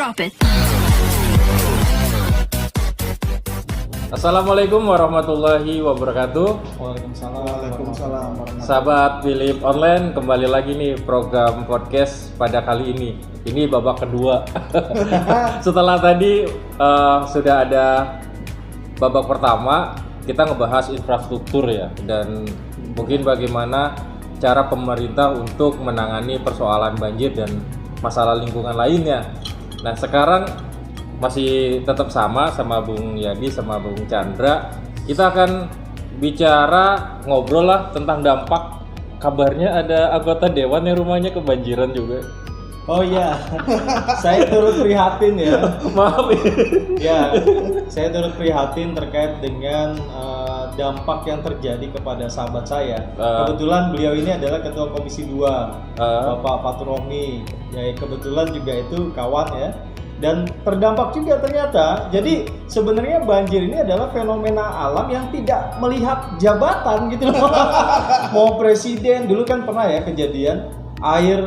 Drop it. Assalamualaikum warahmatullahi wabarakatuh. Waalaikumsalam. Sahabat Philip Online, kembali lagi nih program podcast pada kali ini. Ini babak kedua. Setelah tadi sudah ada babak pertama, kita ngebahas infrastruktur ya, dan mungkin bagaimana cara pemerintah untuk menangani persoalan banjir dan masalah lingkungan lainnya. Nah, sekarang masih tetap sama Bung Yadi sama Bung Chandra. Kita akan bicara, ngobrol lah tentang dampak. Kabarnya ada anggota dewan yang rumahnya kebanjiran juga. Oh iya, saya turut prihatin ya. Maaf Ya, saya turut prihatin terkait dengan dampak yang terjadi kepada sahabat saya. Kebetulan beliau ini adalah Ketua Komisi 2, Bapak Fatur Rohmi. Ya, kebetulan juga itu kawan ya. Dan terdampak juga ternyata. Jadi sebenarnya banjir ini adalah fenomena alam yang tidak melihat jabatan gitu loh. Mau presiden, dulu kan pernah ya kejadian air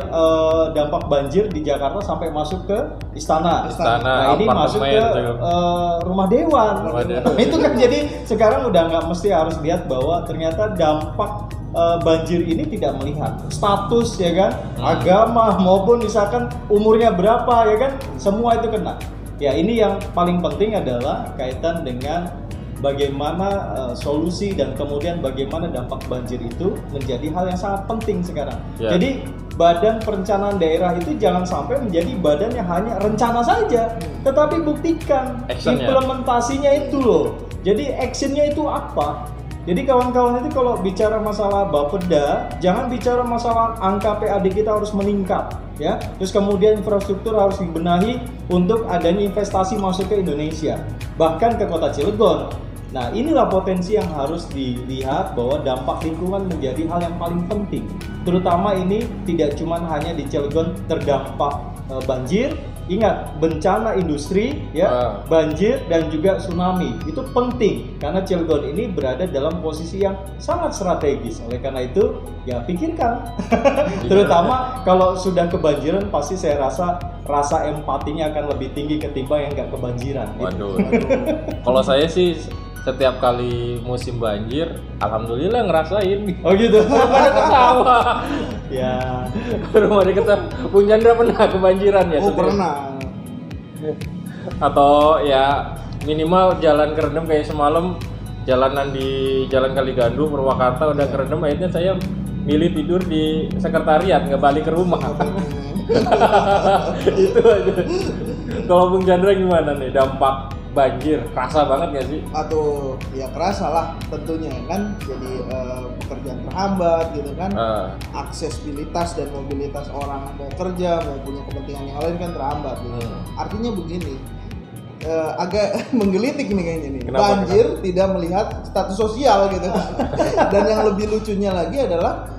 dampak banjir di Jakarta sampai masuk ke istana. Nah ini masuk ke rumah dewan. Nah, itu kan jadi sekarang udah nggak mesti harus lihat bahwa ternyata dampak banjir ini tidak melihat status ya kan, agama maupun misalkan umurnya berapa ya kan, semua itu kena. Ya ini yang paling penting adalah kaitan dengan bagaimana solusi dan kemudian bagaimana dampak banjir itu menjadi hal yang sangat penting sekarang. Jadi Badan Perencanaan Daerah itu jangan sampai menjadi badan yang hanya rencana saja, tetapi buktikan implementasinya itu loh. Jadi actionnya itu apa? Jadi kawan-kawan itu kalau bicara masalah Bapeda, jangan bicara masalah angka PAD kita harus meningkat, ya. Terus kemudian infrastruktur harus dibenahi untuk adanya investasi masuk ke Indonesia, bahkan ke kota Cilegon. Nah, inilah potensi yang harus dilihat bahwa dampak lingkungan menjadi hal yang paling penting. Terutama ini tidak cuma hanya di Cilegon terdampak banjir. Ingat, bencana industri, ya, banjir dan juga tsunami itu penting karena Cilegon ini berada dalam posisi yang sangat strategis. Oleh karena itu, ya pikirkan. Terutama kalau sudah kebanjiran, pasti saya rasa empatinya akan lebih tinggi ketimbang yang nggak kebanjiran. Waduh. Kalau saya sih setiap kali musim banjir, alhamdulillah ngerasain. Oh gitu. Pada ketawa. Ya. Rumah dekat Bung Chandra pernah kebanjiran ya? Oh pernah. Atau ya minimal jalan kerendam kayak semalam, jalanan di Jalan Kaligandu Purwakarta udah kerendam, akhirnya saya milih tidur di sekretariat, nggak balik ke rumah. Itu aja. Kalau Bung Chandra gimana nih dampak banjir, kerasa banget nggak sih? Atau ya kerasa lah tentunya kan, jadi pekerjaan terhambat gitu kan, aksesibilitas dan mobilitas orang mau kerja mau punya kepentingan yang lain kan terhambat gitu. Artinya begini, agak menggelitik nih kayaknya nih. Kenapa? Banjir tidak melihat status sosial gitu. Dan yang lebih lucunya lagi adalah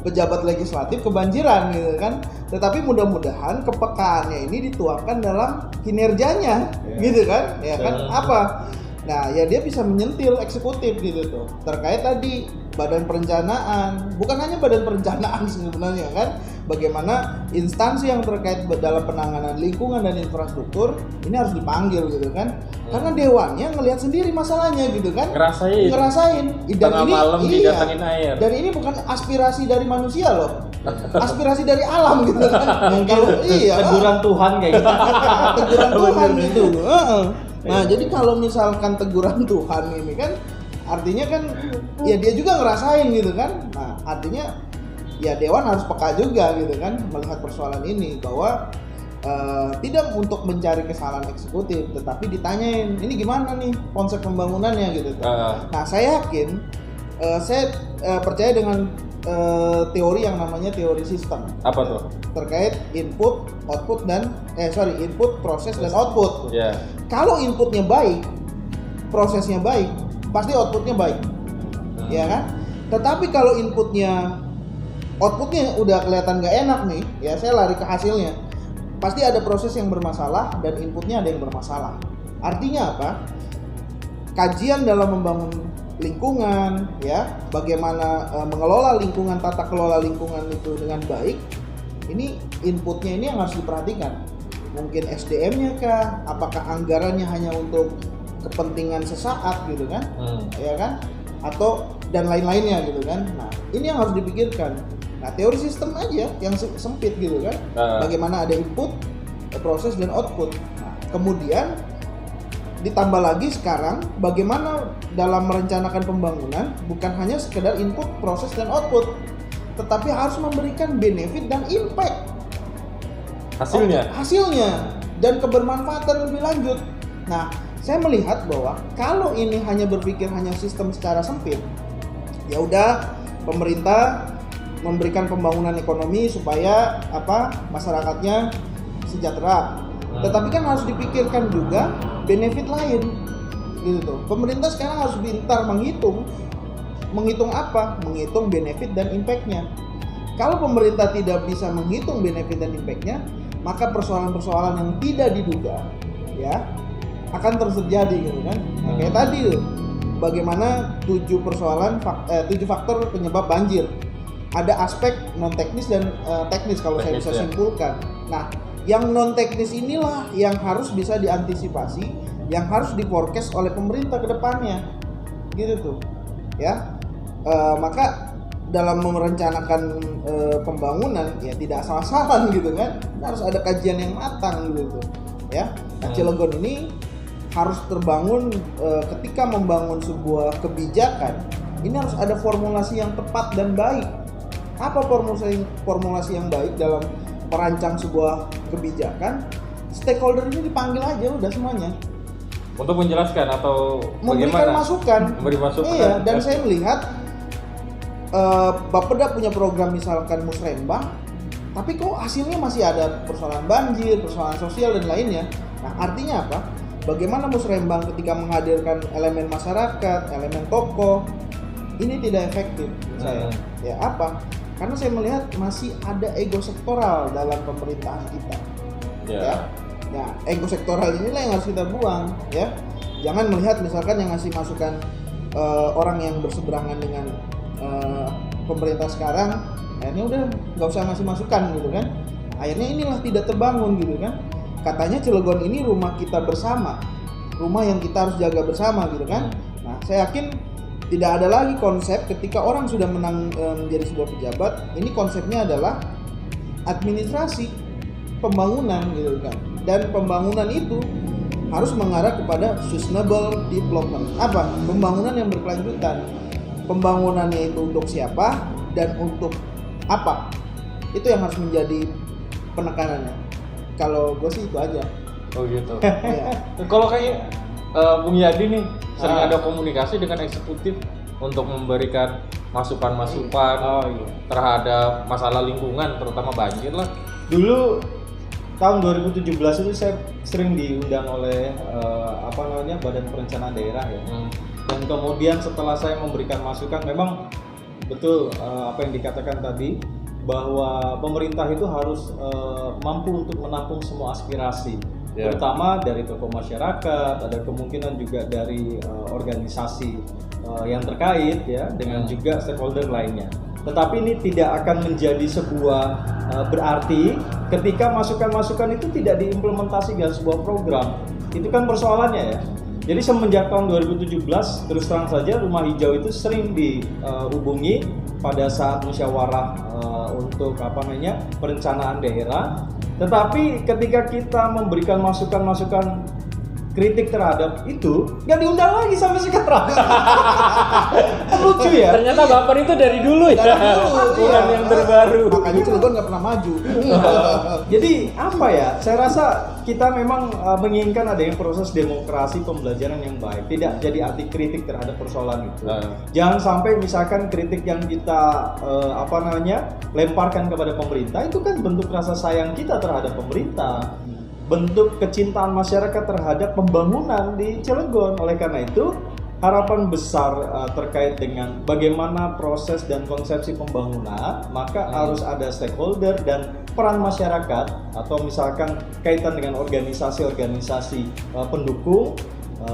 pejabat legislatif kebanjiran gitu kan, tetapi mudah-mudahan kepekaannya ini dituangkan dalam kinerjanya gitu kan, ya kan apa? Nah ya dia bisa menyentil eksekutif gitu tuh terkait tadi badan perencanaan, bukan hanya badan perencanaan sebenarnya kan, bagaimana instansi yang terkait dalam penanganan lingkungan dan infrastruktur ini harus dipanggil gitu kan, karena dewannya ngelihat sendiri masalahnya gitu kan, ngerasain dan tengah malam didatangin air, dan ini bukan aspirasi dari manusia loh, aspirasi dari alam gitu kan. Kalau teguran Tuhan kayak gitu. Teguran Tuhan gitu. Nah jadi kalau misalkan teguran Tuhan ini kan artinya kan ya dia juga ngerasain gitu kan. Nah artinya ya dewan harus peka juga gitu kan melihat persoalan ini, bahwa tidak untuk mencari kesalahan eksekutif, tetapi ditanyain ini gimana nih konsep pembangunannya gitu. Nah saya yakin, saya percaya dengan teori yang namanya teori sistem. Apa tuh? Terkait input, output dan input, proses dan output. Yeah. Kalau inputnya baik, prosesnya baik, pasti outputnya baik, ya kan? Tetapi kalau outputnya udah kelihatan nggak enak nih, ya saya lari ke hasilnya, pasti ada proses yang bermasalah dan inputnya ada yang bermasalah. Artinya apa? Kajian dalam membangun lingkungan, ya, bagaimana mengelola lingkungan, tata kelola lingkungan itu dengan baik, ini inputnya ini yang harus diperhatikan. mungkin SDM-nya kah, apakah anggarannya hanya untuk kepentingan sesaat gitu kan, ya kan, atau dan lain-lainnya gitu kan. Nah ini yang harus dipikirkan. Nah teori sistem aja yang sempit gitu kan, bagaimana ada input, proses dan output. Nah, kemudian ditambah lagi sekarang bagaimana dalam merencanakan pembangunan bukan hanya sekedar input, proses dan output, tetapi harus memberikan benefit dan impact hasilnya dan kebermanfaatan lebih lanjut. Nah, saya melihat bahwa kalau ini hanya berpikir hanya sistem secara sempit, ya udah pemerintah memberikan pembangunan ekonomi supaya masyarakatnya sejahtera. Tetapi kan harus dipikirkan juga benefit lain gitu tuh. Pemerintah sekarang harus pintar menghitung apa? Menghitung benefit dan impact-nya. Kalau pemerintah tidak bisa menghitung benefit dan impact-nya, maka persoalan-persoalan yang tidak diduga ya akan terjadi gitu kan. Nah, kayak tadi tuh, bagaimana 7 faktor penyebab banjir. Ada aspek non teknis dan teknis kalau saya bisa simpulkan. Nah, yang non teknis inilah yang harus bisa diantisipasi, yang harus di-forecast oleh pemerintah ke depannya. Gitu tuh. Ya. Maka dalam merencanakan pembangunan ya tidak asal-asalan gitu kan. Harus ada kajian yang matang gitu. Ya. Nah, Cilegon ini harus terbangun ketika membangun sebuah kebijakan. Ini harus ada formulasi yang tepat dan baik. Apa formulasi yang baik dalam merancang sebuah kebijakan? Stakeholder ini dipanggil aja udah semuanya untuk menjelaskan atau memberikan masukan. Iya, dan saya melihat Bapeda punya program misalkan musrembang, tapi kok hasilnya masih ada persoalan banjir, persoalan sosial dan lainnya. Nah, artinya apa? Bagaimana musrembang ketika menghadirkan elemen masyarakat, elemen tokoh, ini tidak efektif menurut saya. Ya apa? Karena saya melihat masih ada ego sektoral dalam pemerintahan kita. Ya. Nah, ego sektoral inilah yang harus kita buang, ya. Jangan melihat misalkan yang ngasih masukan orang yang berseberangan dengan pemerintah sekarang, akhirnya udah nggak usah ngasih masukan gitu kan. Akhirnya inilah tidak terbangun gitu kan. Katanya Cilegon ini rumah kita bersama, rumah yang kita harus jaga bersama gitu kan. Nah, saya yakin tidak ada lagi konsep ketika orang sudah menang menjadi sebuah pejabat. Ini konsepnya adalah administrasi pembangunan gitu kan. Dan pembangunan itu harus mengarah kepada sustainable development. Apa? Pembangunan yang berkelanjutan. Pembangunannya itu untuk siapa dan untuk apa? Itu yang harus menjadi penekanannya. Kalau gue sih itu aja. Oh gitu. Ya. Kalau kayak Bung Yadi nih sering ada komunikasi dengan eksekutif untuk memberikan masukan-masukan terhadap masalah lingkungan, terutama banjir lah. Dulu tahun 2017 itu saya sering diundang oleh Badan Perencanaan Daerah ya. Dan kemudian setelah saya memberikan masukan, memang betul apa yang dikatakan tadi, bahwa pemerintah itu harus mampu untuk menampung semua aspirasi. Terutama dari tokoh masyarakat, ada kemungkinan juga dari organisasi yang terkait ya, dengan juga stakeholder lainnya. Tetapi ini tidak akan menjadi sebuah berarti ketika masukan-masukan itu tidak diimplementasikan sebuah program. Itu kan persoalannya ya. Jadi semenjak tahun 2017 terus terang saja Rumah Hijau itu sering dihubungi pada saat musyawarah untuk perencanaan daerah. Tetapi ketika kita memberikan masukan-masukan kritik terhadap itu, nggak diundang lagi sampai sekarang. Lucu ya. Ternyata baper itu dari dulu ya. Bukan yang terbaru. Makanya Cilegon nggak pernah maju. Jadi apa ya? Saya rasa kita memang menginginkan adanya proses demokrasi pembelajaran yang baik. Tidak jadi anti kritik terhadap persoalan itu. Jangan sampai misalkan kritik yang kita lemparkan kepada pemerintah itu kan bentuk rasa sayang kita terhadap pemerintah. Bentuk kecintaan masyarakat terhadap pembangunan di Cilegon. Oleh karena itu, harapan besar terkait dengan bagaimana proses dan konsepsi pembangunan, maka harus ada stakeholder dan peran masyarakat, atau misalkan kaitan dengan organisasi-organisasi pendukung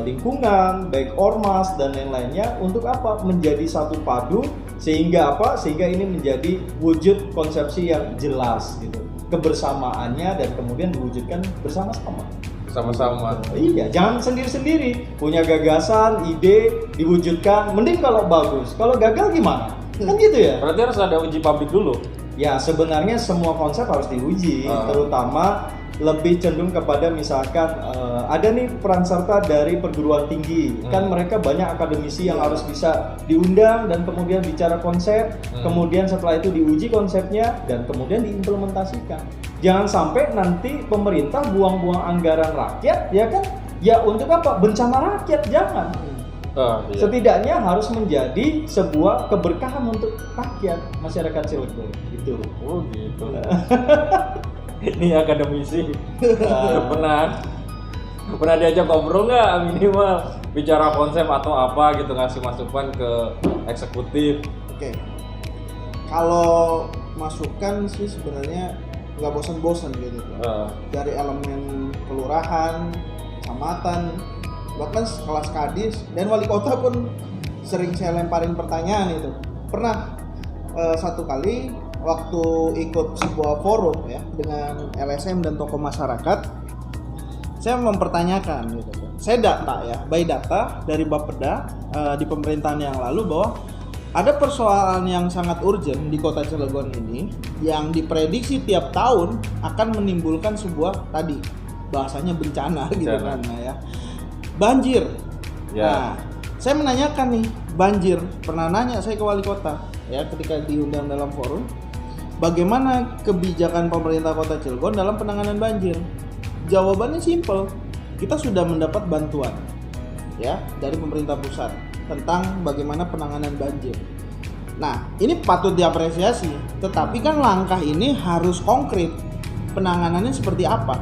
lingkungan, baik ormas dan lain-lainnya, untuk apa? Menjadi satu padu, sehingga apa? Sehingga ini menjadi wujud konsepsi yang jelas gitu. kebersamaannya dan kemudian diwujudkan bersama-sama. Sama-sama. Iya, jangan sendiri-sendiri. Punya gagasan, ide, diwujudkan. Mending kalau bagus. Kalau gagal gimana? Kan gitu ya. Berarti harus ada uji pabrik dulu. Ya, sebenarnya semua konsep harus diuji, terutama lebih cenderung kepada misalkan ada nih peran serta dari perguruan tinggi. Kan mereka banyak akademisi yang harus bisa diundang dan kemudian bicara konsep, kemudian setelah itu diuji konsepnya dan kemudian diimplementasikan. Jangan sampai nanti pemerintah buang-buang anggaran rakyat, ya kan? Ya untuk apa? Bencana rakyat, jangan. Iya. Setidaknya harus menjadi sebuah keberkahan untuk rakyat masyarakat Cilegon gitu. Oh gitu. Ini akademisi. Pernah diajak ngobrol nggak minimal bicara konsep atau apa gitu, ngasih masukan ke eksekutif? Oke. Kalau masukan sih sebenarnya nggak bosan-bosan gitu. Dari elemen kelurahan, kecamatan, bahkan kelas kadis dan wali kota pun sering saya lemparin pertanyaan itu. Pernah satu kali waktu ikut sebuah forum ya dengan LSM dan tokoh masyarakat, saya mempertanyakan gitu. Saya data ya, by data dari Bapeda di pemerintahan yang lalu bahwa ada persoalan yang sangat urgent di kota Cilegon ini yang diprediksi tiap tahun akan menimbulkan sebuah tadi bahasanya bencana gitu kan ya. Banjir. Nah, saya menanyakan nih, banjir. Pernah nanya saya ke wali kota ya ketika diundang dalam forum, bagaimana kebijakan pemerintah Kota Cilegon dalam penanganan banjir? Jawabannya simpel. Kita sudah mendapat bantuan ya dari pemerintah pusat tentang bagaimana penanganan banjir. Nah, ini patut diapresiasi, tetapi kan langkah ini harus konkret. Penanganannya seperti apa?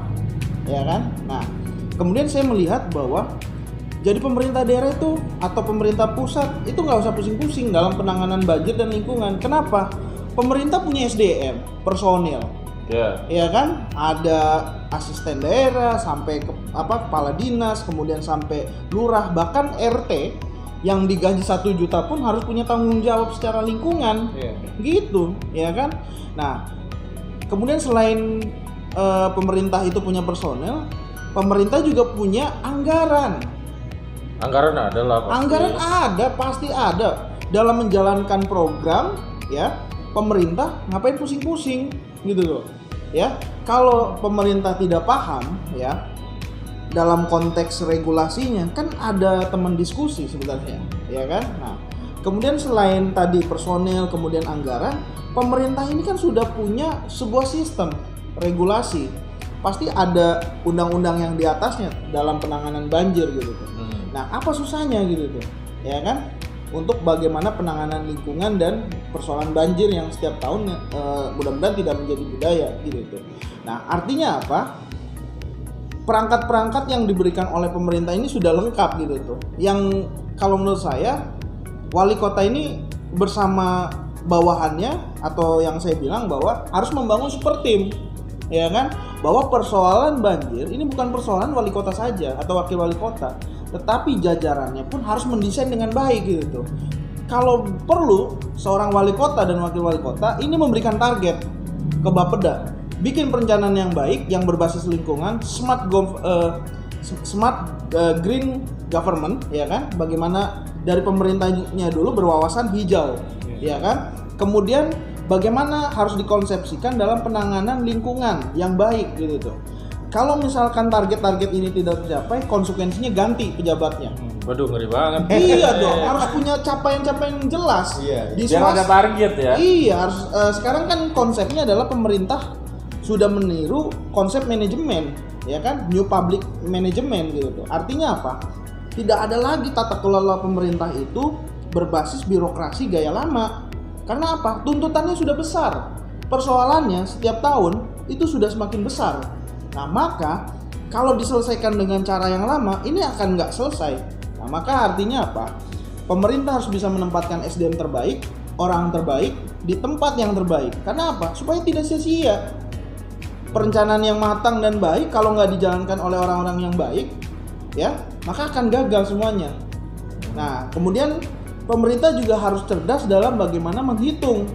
Ya kan? Nah, kemudian saya melihat bahwa jadi pemerintah daerah itu atau pemerintah pusat itu nggak usah pusing-pusing dalam penanganan banjir dan lingkungan. Kenapa? Pemerintah punya SDM, personil, ya kan? Ada asisten daerah sampai kepala dinas, kemudian sampai lurah, bahkan RT yang digaji 1 juta pun harus punya tanggung jawab secara lingkungan, gitu, ya kan? Nah, kemudian selain pemerintah itu punya personil, pemerintah juga punya anggaran. Anggaran ada lah pasti. Anggaran ada, pasti ada. Dalam menjalankan program, ya, pemerintah ngapain pusing-pusing, gitu loh. Ya, kalau pemerintah tidak paham, ya, dalam konteks regulasinya, kan ada teman diskusi sebenarnya, ya kan? Nah, kemudian selain tadi personel, kemudian anggaran, pemerintah ini kan sudah punya sebuah sistem regulasi. Pasti ada undang-undang yang di atasnya dalam penanganan banjir gitu tuh. Nah, apa susahnya gitu tuh? Ya kan? Untuk bagaimana penanganan lingkungan dan persoalan banjir yang setiap tahun mudah-mudahan tidak menjadi budaya gitu tuh. Nah, artinya apa? Perangkat-perangkat yang diberikan oleh pemerintah ini sudah lengkap gitu tuh. Yang kalau menurut saya wali kota ini bersama bawahannya atau yang saya bilang bahwa harus membangun super team, ya kan? Bahwa persoalan banjir ini bukan persoalan wali kota saja atau wakil wali kota, tetapi jajarannya pun harus mendesain dengan baik gitu. Kalau perlu seorang wali kota dan wakil wali kota ini memberikan target ke Bapeda, bikin perencanaan yang baik yang berbasis lingkungan, smart green government, ya kan? Bagaimana dari pemerintahnya dulu berwawasan hijau, ya kan? Kemudian bagaimana harus dikonsepsikan dalam penanganan lingkungan yang baik gitu tuh. Kalau misalkan target-target ini tidak tercapai, konsekuensinya ganti pejabatnya. Waduh, ngeri banget. Iya dong, harus punya capaian-capaian yang jelas. Iya. Biar ada target ya. Iya, harus. Sekarang kan konsepnya adalah pemerintah sudah meniru konsep manajemen, ya kan? New public management gitu tuh. Artinya apa? Tidak ada lagi tata kelola pemerintah itu berbasis birokrasi gaya lama. Karena apa? Tuntutannya sudah besar. Persoalannya setiap tahun itu sudah semakin besar. Nah, maka kalau diselesaikan dengan cara yang lama, ini akan nggak selesai. Nah, maka artinya apa? Pemerintah harus bisa menempatkan SDM terbaik, orang terbaik di tempat yang terbaik. Karena apa? Supaya tidak sia-sia. Perencanaan yang matang dan baik kalau nggak dijalankan oleh orang-orang yang baik, ya, maka akan gagal semuanya. Nah, kemudian pemerintah juga harus cerdas dalam bagaimana menghitung,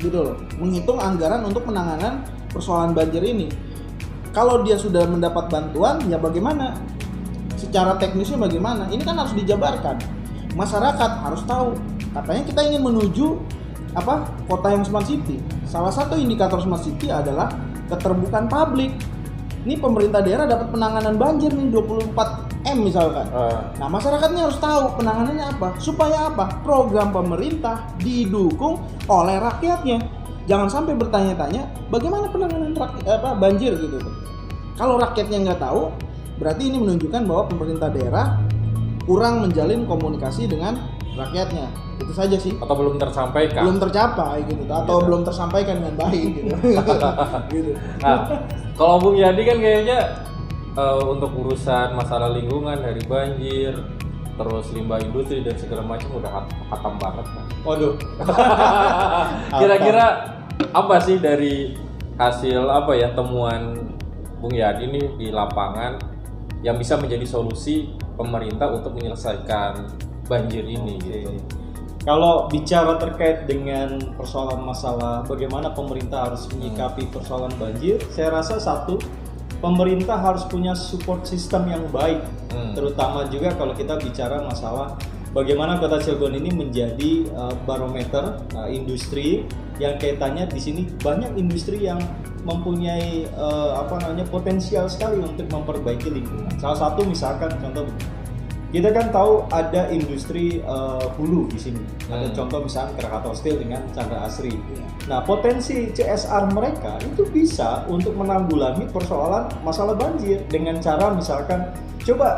gitu loh, menghitung anggaran untuk penanganan persoalan banjir ini. Kalau dia sudah mendapat bantuan, ya bagaimana? Secara teknisnya bagaimana? Ini kan harus dijabarkan. Masyarakat harus tahu. Katanya kita ingin menuju kota yang smart city. Salah satu indikator smart city adalah keterbukaan publik. Ini pemerintah daerah dapat penanganan banjir nih 24M misalkan. Nah, masyarakatnya harus tahu penanganannya apa. Supaya apa? Program pemerintah didukung oleh rakyatnya. Jangan sampai bertanya-tanya bagaimana penanganan banjir gitu. Kalau rakyatnya nggak tahu, berarti ini menunjukkan bahwa pemerintah daerah kurang menjalin komunikasi dengan rakyatnya. Itu saja sih. Atau belum tersampaikan. Belum tercapai gitu. Atau belum tersampaikan dengan baik gitu. Gitu. Nah, kalau Bung Yadi kan kayaknya untuk urusan masalah lingkungan dari banjir, terus limbah industri dan segala macam udah hatam banget kan. Waduh. Kira-kira apa sih dari hasil temuan Bung Yadi ini di lapangan yang bisa menjadi solusi pemerintah untuk menyelesaikan banjir ini gitu? Kalau bicara terkait dengan persoalan masalah bagaimana pemerintah harus menyikapi persoalan banjir, saya rasa satu, pemerintah harus punya support system yang baik, terutama juga kalau kita bicara masalah bagaimana Kota Cilegon ini menjadi barometer industri yang kaitannya di sini banyak industri yang mempunyai potensial sekali untuk memperbaiki lingkungan. Salah satu misalkan contoh kita kan tahu ada industri hulu di sini. Ada contoh misalnya Krakatau Steel dengan Chandra Asri. Nah, potensi CSR mereka itu bisa untuk menanggulangi persoalan masalah banjir dengan cara misalkan coba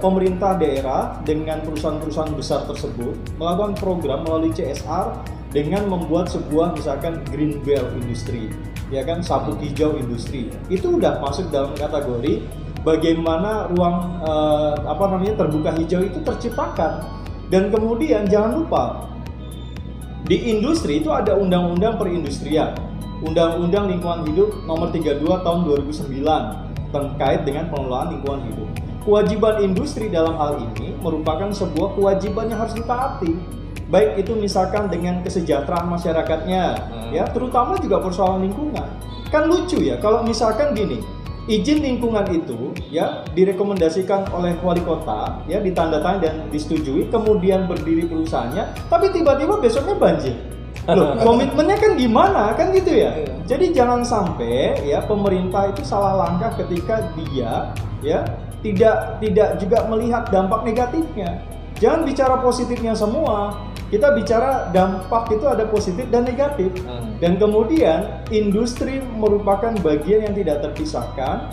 pemerintah daerah dengan perusahaan-perusahaan besar tersebut melakukan program melalui CSR dengan membuat sebuah misalkan green belt industri, ya kan, sabuk hijau industri. Itu udah masuk dalam kategori bagaimana ruang terbuka hijau itu terciptakan. Dan kemudian jangan lupa di industri itu ada undang-undang perindustrian, undang-undang lingkungan hidup nomor 32 tahun 2009 terkait dengan pengelolaan lingkungan hidup. Kewajiban industri dalam hal ini merupakan sebuah kewajiban yang harus ditaati, baik itu misalkan dengan kesejahteraan masyarakatnya, ya, terutama juga persoalan lingkungan. Kan lucu ya kalau misalkan gini, izin lingkungan itu ya direkomendasikan oleh wali kota, ya, ditandatangani dan disetujui, kemudian berdiri perusahaannya, tapi tiba-tiba besoknya banjir. Loh, komitmennya kan gimana, kan gitu ya. Jadi jangan sampai ya pemerintah itu salah langkah ketika dia ya tidak juga melihat dampak negatifnya. Jangan bicara positifnya semua. Kita bicara dampak itu ada positif dan negatif. Dan kemudian industri merupakan bagian yang tidak terpisahkan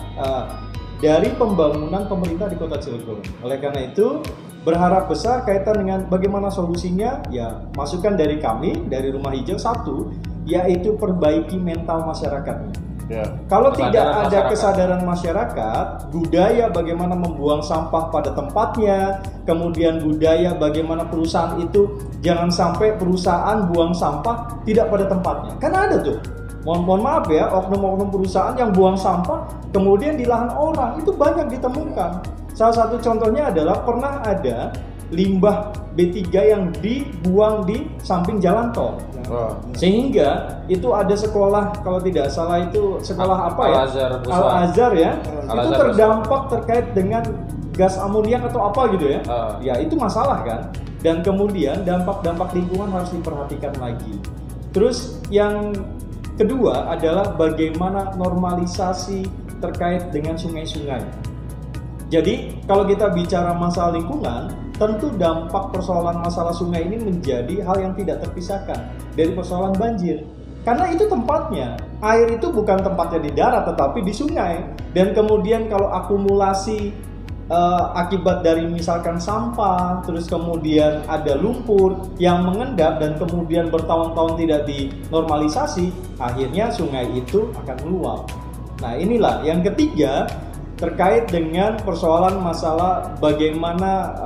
dari pembangunan pemerintah di Kota Cilegon. Oleh karena itu, berharap besar kaitan dengan bagaimana solusinya, ya masukan dari kami, dari Rumah Hijau, satu, yaitu perbaiki mental masyarakatnya. Ya. Kalau tidak ada kesadaran masyarakat, budaya bagaimana membuang sampah pada tempatnya, kemudian budaya bagaimana perusahaan itu jangan sampai perusahaan buang sampah tidak pada tempatnya. Kan ada tuh, mohon maaf ya, oknum-oknum perusahaan yang buang sampah kemudian di lahan orang, itu banyak ditemukan. Salah satu contohnya adalah pernah ada limbah B3 yang dibuang di samping jalan tol. Sehingga itu ada sekolah, kalau tidak salah itu sekolah Al-Azhar ya. Itu terdampak terkait dengan gas amoniak atau apa gitu ya. Ya itu masalah kan. Dan kemudian dampak-dampak lingkungan harus diperhatikan lagi. Terus yang kedua adalah bagaimana normalisasi terkait dengan sungai-sungai. Jadi kalau kita bicara masalah lingkungan, tentu dampak persoalan masalah sungai ini menjadi hal yang tidak terpisahkan dari persoalan banjir. Karena itu tempatnya, air itu bukan tempatnya di darat tetapi di sungai. Dan kemudian kalau akumulasi akibat dari misalkan sampah, terus kemudian ada lumpur yang mengendap dan kemudian bertahun-tahun tidak dinormalisasi, akhirnya sungai itu akan meluap. Nah inilah yang ketiga, terkait dengan persoalan masalah bagaimana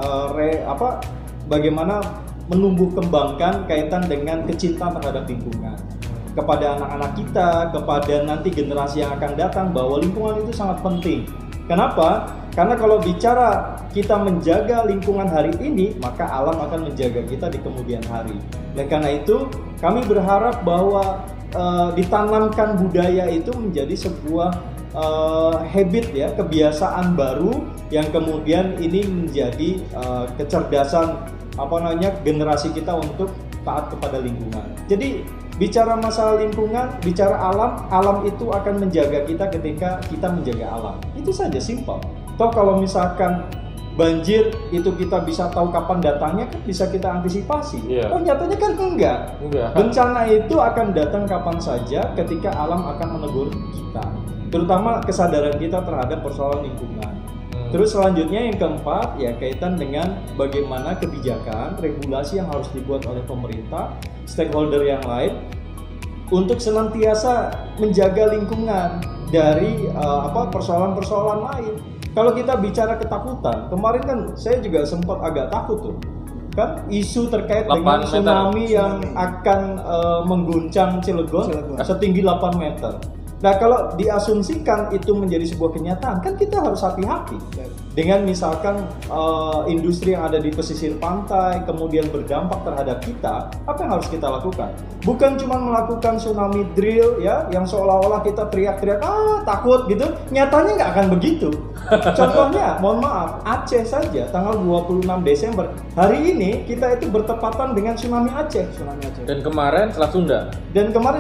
bagaimana menumbuh kembangkan kaitan dengan kecintaan terhadap lingkungan kepada anak-anak kita, kepada nanti generasi yang akan datang, bahwa lingkungan itu sangat penting. Kenapa? Karena kalau bicara kita menjaga lingkungan hari ini, maka alam akan menjaga kita di kemudian hari. Oleh karena itu, kami berharap bahwa ditanamkan budaya itu menjadi sebuah habit ya, kebiasaan baru yang kemudian ini menjadi kecerdasan generasi kita untuk taat kepada lingkungan. Jadi bicara masalah lingkungan, bicara alam itu akan menjaga kita ketika kita menjaga alam. Itu saja, simpel. Toh kalau misalkan banjir itu kita bisa tahu kapan datangnya, kan bisa kita antisipasi. Yeah. Oh nyatanya kan enggak. Bencana itu akan datang kapan saja ketika alam akan menegur kita. Terutama kesadaran kita terhadap persoalan lingkungan. Terus selanjutnya yang keempat ya kaitan dengan bagaimana kebijakan, regulasi yang harus dibuat oleh pemerintah, stakeholder yang lain untuk senantiasa menjaga lingkungan dari persoalan-persoalan lain. Kalau kita bicara ketakutan, kemarin kan saya juga sempat agak takut tuh. Kan isu terkait dengan tsunami yang akan mengguncang Cilegon setinggi 8 meter. Nah kalau diasumsikan itu menjadi sebuah kenyataan, kan kita harus hati-hati dengan misalkan industri yang ada di pesisir pantai kemudian berdampak terhadap kita. Apa yang harus kita lakukan? Bukan cuma melakukan tsunami drill ya, yang seolah-olah kita teriak-teriak takut gitu. Nyatanya nggak akan begitu. Contohnya, mohon maaf, Aceh saja tanggal 26 Desember hari ini kita itu bertepatan dengan tsunami Aceh. Dan kemarin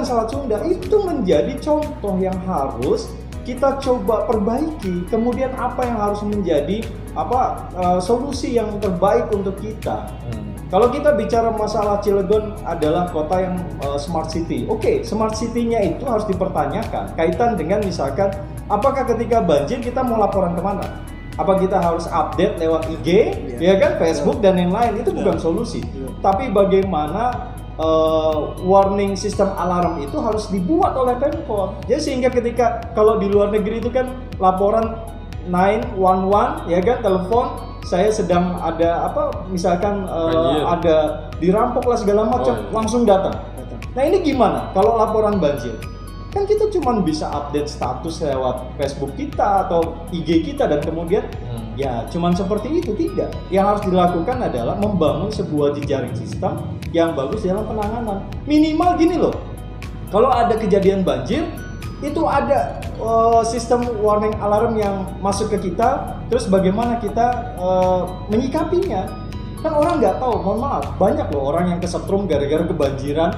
Selat Sunda itu menjadi contoh yang harus kita coba perbaiki. Kemudian apa yang harus menjadi solusi yang terbaik untuk kita. Kalau kita bicara masalah Cilegon adalah kota yang smart city. Oke, smart city-nya itu harus dipertanyakan kaitan dengan misalkan apakah ketika banjir kita mau laporan kemana? Apa kita harus update lewat IG, ya kan, Facebook dan lain-lain? Itu bukan solusi. Tapi bagaimana warning sistem alarm itu harus dibuat oleh Pemkot. Jadi sehingga ketika kalau di luar negeri itu kan laporan 911 ya kan, telepon saya sedang ada misalkan ada dirampok lah segala macam, langsung datang. Nah ini gimana kalau laporan banjir? Kan kita cuma bisa update status lewat Facebook kita atau IG kita dan kemudian ya cuman seperti itu, tidak. Yang harus dilakukan adalah membangun sebuah jejaring sistem yang bagus dalam penanganan. Minimal gini loh, kalau ada kejadian banjir itu ada sistem warning alarm yang masuk ke kita, terus bagaimana kita menyikapinya. Kan orang nggak tahu, mohon maaf, banyak loh orang yang kesetrum gara-gara kebanjiran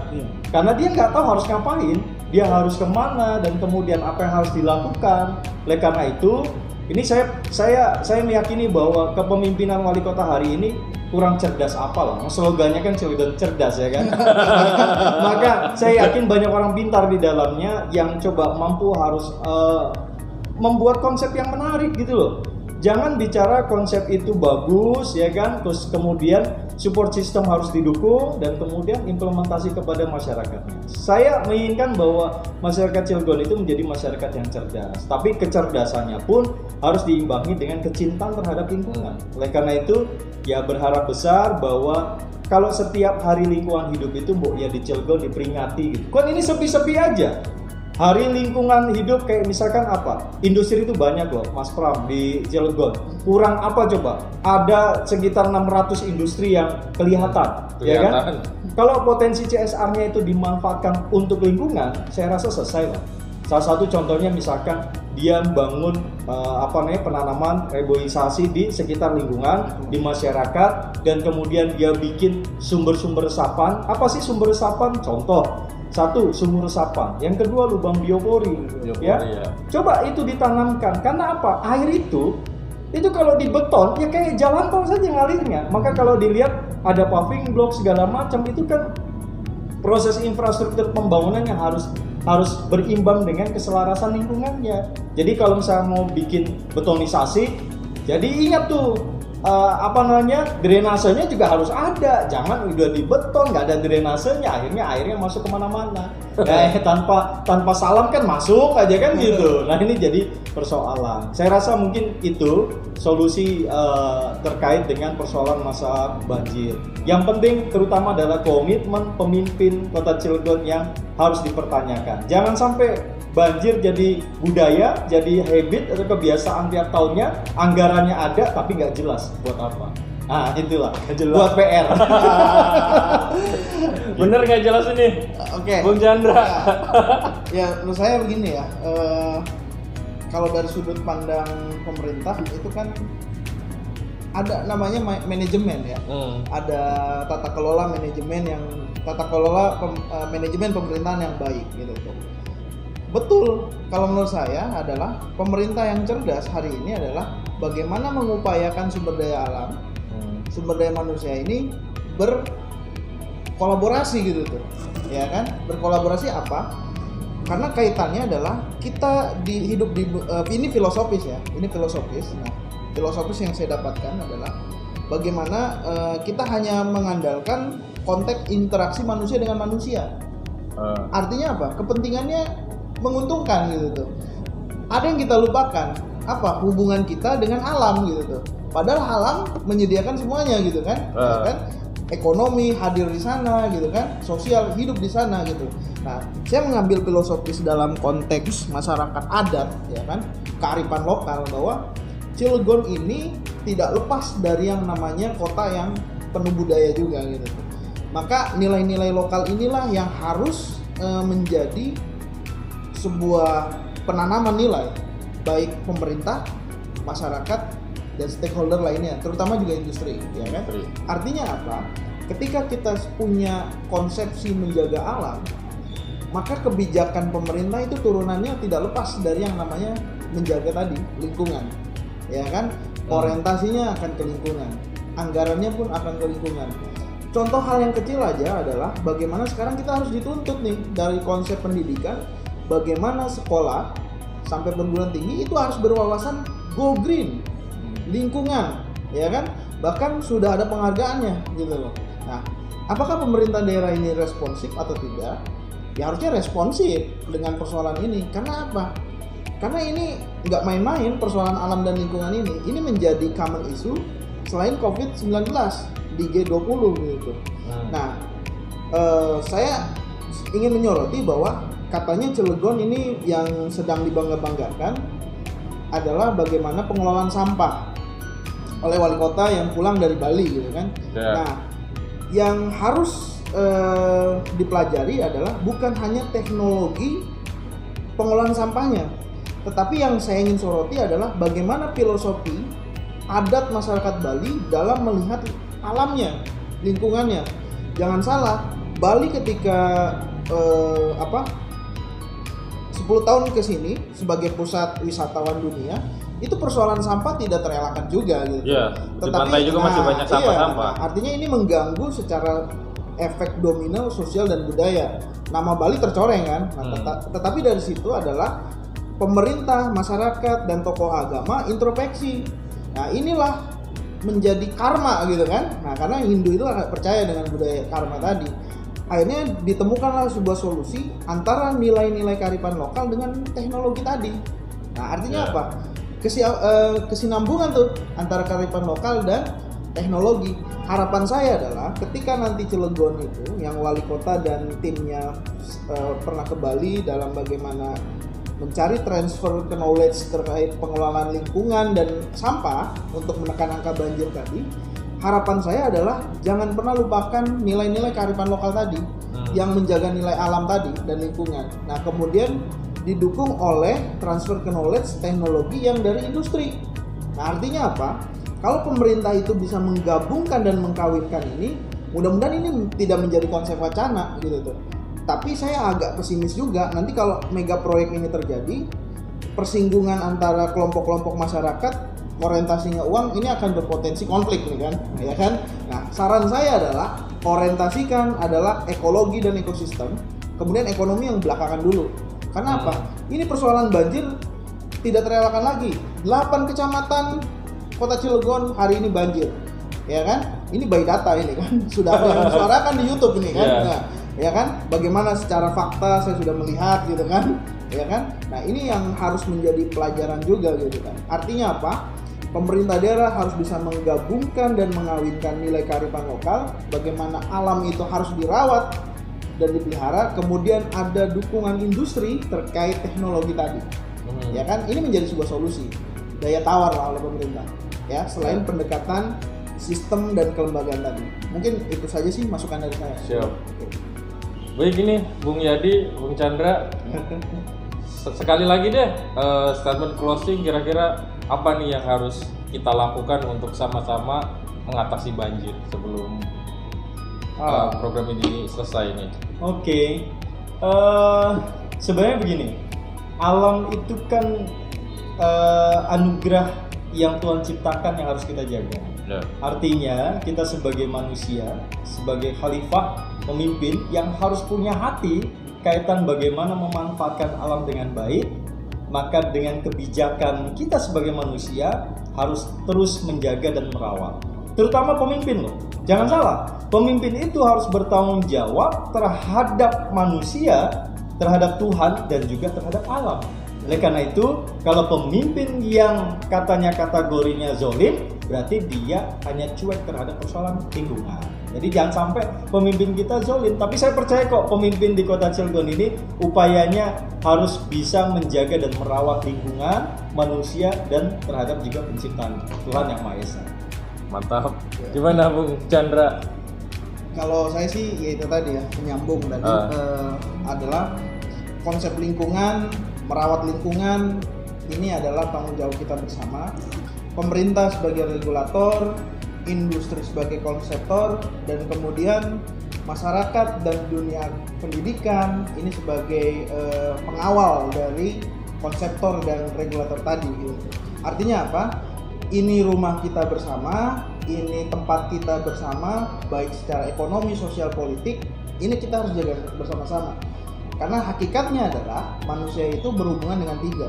karena dia nggak tahu harus ngapain, dia harus kemana dan kemudian apa yang harus dilakukan. Oleh karena itu ini saya meyakini bahwa kepemimpinan wali kota hari ini kurang cerdas apalah. Slogannya kan Cilegon cerdas ya kan. Maka saya yakin banyak orang pintar di dalamnya yang coba mampu harus membuat konsep yang menarik gitu loh. Jangan bicara konsep itu bagus ya kan, terus kemudian support system harus didukung dan kemudian implementasi kepada masyarakatnya. Saya menginginkan bahwa masyarakat Cilegon itu menjadi masyarakat yang cerdas, tapi kecerdasannya pun harus diimbangi dengan kecintaan terhadap lingkungan. Oleh karena itu ya berharap besar bahwa kalau setiap hari lingkungan hidup itu ya di Cilegon diperingati gitu. Kan ini sepi-sepi aja. Hari lingkungan hidup kayak misalkan apa? Industri itu banyak loh, Mas Pram, di Cilegon. Kurang apa coba? Ada sekitar 600 industri yang kelihatan. Ya kan? Kalau potensi CSR-nya itu dimanfaatkan untuk lingkungan, saya rasa selesai lah. Salah satu contohnya misalkan dia bangun penanaman reboisasi di sekitar lingkungan, di masyarakat, dan kemudian dia bikin sumber-sumber resapan. Apa sih sumber resapan? Contoh, satu, sumur resapan. Yang kedua, lubang biopori. Ya. Coba itu ditanamkan. Karena apa? Air itu kalau di beton ya kayak jalan tol saja ngalirnya. Maka kalau dilihat ada paving block segala macam, itu kan proses infrastruktur pembangunan yang harus berimbang dengan keselarasan lingkungannya. Jadi kalau misalnya mau bikin betonisasi, jadi ingat tuh drenasenya juga harus ada. Jangan udah di beton nggak ada drenasenya, akhirnya airnya masuk kemana-mana. Tanpa salam kan masuk aja kan gitu. Nah ini jadi persoalan. Saya rasa mungkin itu solusi terkait dengan persoalan masa banjir. Yang penting terutama adalah komitmen pemimpin Kota Cilegon yang harus dipertanyakan. Jangan sampai banjir jadi budaya, jadi habit atau kebiasaan tiap tahunnya, anggarannya ada tapi nggak jelas buat apa. Itulah buat PR. Bener nggak jelas ini? Oke. Bung Chandra. Ya menurut saya begini ya. Kalau dari sudut pandang pemerintah itu kan ada namanya manajemen ya. Ada tata kelola manajemen manajemen pemerintahan yang baik gitu. Betul, kalau menurut saya adalah pemerintah yang cerdas hari ini adalah bagaimana mengupayakan sumber daya alam, sumber daya manusia ini berkolaborasi gitu tuh, ya kan? Berkolaborasi apa? Karena kaitannya adalah kita hidup di ini filosofis ya, ini filosofis. Nah, filosofis yang saya dapatkan adalah bagaimana kita hanya mengandalkan konteks interaksi manusia dengan manusia. Artinya apa? Kepentingannya menguntungkan gitu tuh. Ada yang kita lupakan, apa hubungan kita dengan alam gitu tuh. Padahal alam menyediakan semuanya gitu kan, ya kan? Ekonomi hadir di sana gitu kan, sosial hidup di sana gitu. Nah, saya mengambil filosofis dalam konteks masyarakat adat ya kan, kearifan lokal bahwa Cilegon ini tidak lepas dari yang namanya kota yang penuh budaya juga gitu. Maka nilai-nilai lokal inilah yang harus menjadi sebuah penanaman nilai baik pemerintah, masyarakat dan stakeholder lainnya, terutama juga industri, ya kan? Artinya apa? Ketika kita punya konsepsi menjaga alam, maka kebijakan pemerintah itu turunannya tidak lepas dari yang namanya menjaga tadi lingkungan, ya kan? Orientasinya akan ke lingkungan, anggarannya pun akan ke lingkungan. Contoh hal yang kecil aja adalah bagaimana sekarang kita harus dituntut nih dari konsep pendidikan. Bagaimana sekolah sampai perguruan tinggi itu harus berwawasan go green, lingkungan, ya kan? Bahkan sudah ada penghargaannya gitu loh. Nah, apakah pemerintah daerah ini responsif atau tidak? Ya harusnya responsif dengan persoalan ini. Karena apa? Karena ini nggak main-main persoalan alam dan lingkungan ini. Ini menjadi common issue selain COVID-19 di G20 gitu. Nah, saya ingin menyoroti bahwa katanya Cilegon ini yang sedang dibangga-banggakan adalah bagaimana pengelolaan sampah oleh wali kota yang pulang dari Bali gitu kan. Nah, yang harus dipelajari adalah bukan hanya teknologi pengelolaan sampahnya, tetapi yang saya ingin soroti adalah bagaimana filosofi adat masyarakat Bali dalam melihat alamnya, lingkungannya. Jangan salah, Bali ketika 10 tahun ke sini sebagai pusat wisatawan dunia, itu persoalan sampah tidak terelakkan juga gitu. Iya, di pantai juga masih banyak sampah-sampah. Iya, artinya ini mengganggu secara efek domino sosial dan budaya. Nama Bali tercoreng kan. Nah, tetapi dari situ adalah pemerintah, masyarakat dan tokoh agama introspeksi. Nah, inilah menjadi karma gitu kan. Nah, karena Hindu itu percaya dengan budaya karma tadi. Akhirnya ditemukanlah sebuah solusi antara nilai-nilai kearifan lokal dengan teknologi tadi. Nah, artinya apa? Kesinambungan tuh antara kearifan lokal dan teknologi. Harapan saya adalah ketika nanti Cilegon itu yang wali kota dan timnya pernah ke Bali dalam bagaimana mencari transfer ke knowledge terkait pengelolaan lingkungan dan sampah untuk menekan angka banjir tadi. Harapan saya adalah jangan pernah lupakan nilai-nilai kearifan lokal tadi yang menjaga nilai alam tadi dan lingkungan. Nah, kemudian didukung oleh transfer ke knowledge teknologi yang dari industri. Nah, artinya apa? Kalau pemerintah itu bisa menggabungkan dan mengkawinkan ini, mudah-mudahan ini tidak menjadi konsep wacana gitu tuh. Tapi saya agak pesimis juga nanti kalau mega proyek ini terjadi, persinggungan antara kelompok-kelompok masyarakat orientasinya uang ini akan berpotensi konflik nih kan, ya kan? Nah, saran saya adalah orientasikan adalah ekologi dan ekosistem, kemudian ekonomi yang belakangan dulu. Karena apa? Ini persoalan banjir tidak terelakkan lagi. 8 kecamatan Kota Cilegon hari ini banjir, ya kan? Ini by data ini kan, sudah ada yang disuarakan di YouTube ini kan, nah, ya kan? Bagaimana secara fakta saya sudah melihat gitu kan, ya kan? Nah, ini yang harus menjadi pelajaran juga gitu kan. Artinya apa? Pemerintah daerah harus bisa menggabungkan dan mengawinkan nilai kearifan lokal, bagaimana alam itu harus dirawat dan dipelihara, kemudian ada dukungan industri terkait teknologi tadi. Ya kan? Ini menjadi sebuah solusi, daya tawar lah oleh pemerintah. Ya, selain pendekatan sistem dan kelembagaan tadi. Mungkin itu saja sih masukan dari saya. Siap. Baik, ini Bung Yadi, Bung Chandra, sekali lagi deh statement closing, kira-kira apa nih yang harus kita lakukan untuk sama-sama mengatasi banjir sebelum program ini selesai nih? Oke. Sebenarnya begini, alam itu kan anugerah yang Tuhan ciptakan yang harus kita jaga. Artinya kita sebagai manusia, sebagai khalifah, pemimpin yang harus punya hati kaitan bagaimana memanfaatkan alam dengan baik. Maka dengan kebijakan kita sebagai manusia harus terus menjaga dan merawat. Terutama pemimpin loh. Jangan salah, pemimpin itu harus bertanggung jawab terhadap manusia, terhadap Tuhan dan juga terhadap alam. Oleh karena itu, kalau pemimpin yang katanya kategorinya zolim, berarti dia hanya cuek terhadap persoalan lingkungan. Jadi jangan sampai pemimpin kita zolim. Tapi saya percaya kok pemimpin di Kota Cilegon ini upayanya harus bisa menjaga dan merawat lingkungan, manusia, dan terhadap juga penciptaan Tuhan Yang Maha Esa. Mantap. Gimana Bung Chandra? Kalau saya sih ya itu tadi ya, menyambung tadi adalah konsep lingkungan, merawat lingkungan ini adalah tanggung jawab kita bersama. Pemerintah sebagai regulator, industri sebagai konseptor, dan kemudian masyarakat dan dunia pendidikan ini sebagai pengawal dari konseptor dan regulator tadi. Artinya apa? Ini rumah kita bersama, ini tempat kita bersama, baik secara ekonomi, sosial, politik, ini kita harus jaga bersama-sama. Karena hakikatnya adalah manusia itu berhubungan dengan tiga,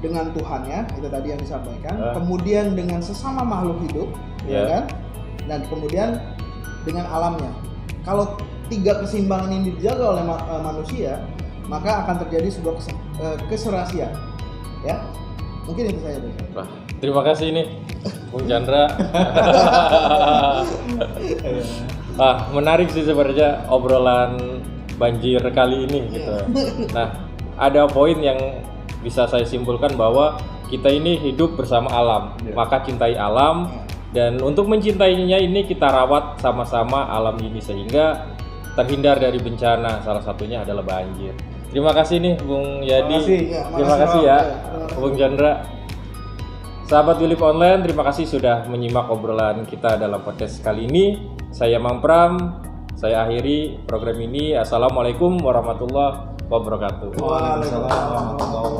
dengan Tuhannya, itu tadi yang disampaikan, kemudian dengan sesama makhluk hidup, ya kan? Dan kemudian dengan alamnya. Kalau tiga keseimbangan ini dijaga oleh manusia, maka akan terjadi sebuah keserasian, ya. Mungkin itu saja. Wah, terima kasih nih Bung Chandra. Menarik sih sebenarnya obrolan banjir kali ini gitu. Nah, ada poin yang bisa saya simpulkan bahwa kita ini hidup bersama alam, maka cintai alam, dan untuk mencintainya ini kita rawat sama-sama alam ini sehingga terhindar dari bencana, salah satunya adalah banjir. Terima kasih nih Bung Yadi, terima kasih ya Bung Chandra. Sahabat Wilip Online, terima kasih sudah menyimak obrolan kita dalam podcast kali ini. Saya Mang Pram. Saya akhiri program ini. Assalamualaikum warahmatullahi wabarakatuh. Waalaikumsalam warahmatullahi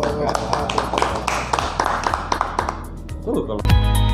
wabarakatuh.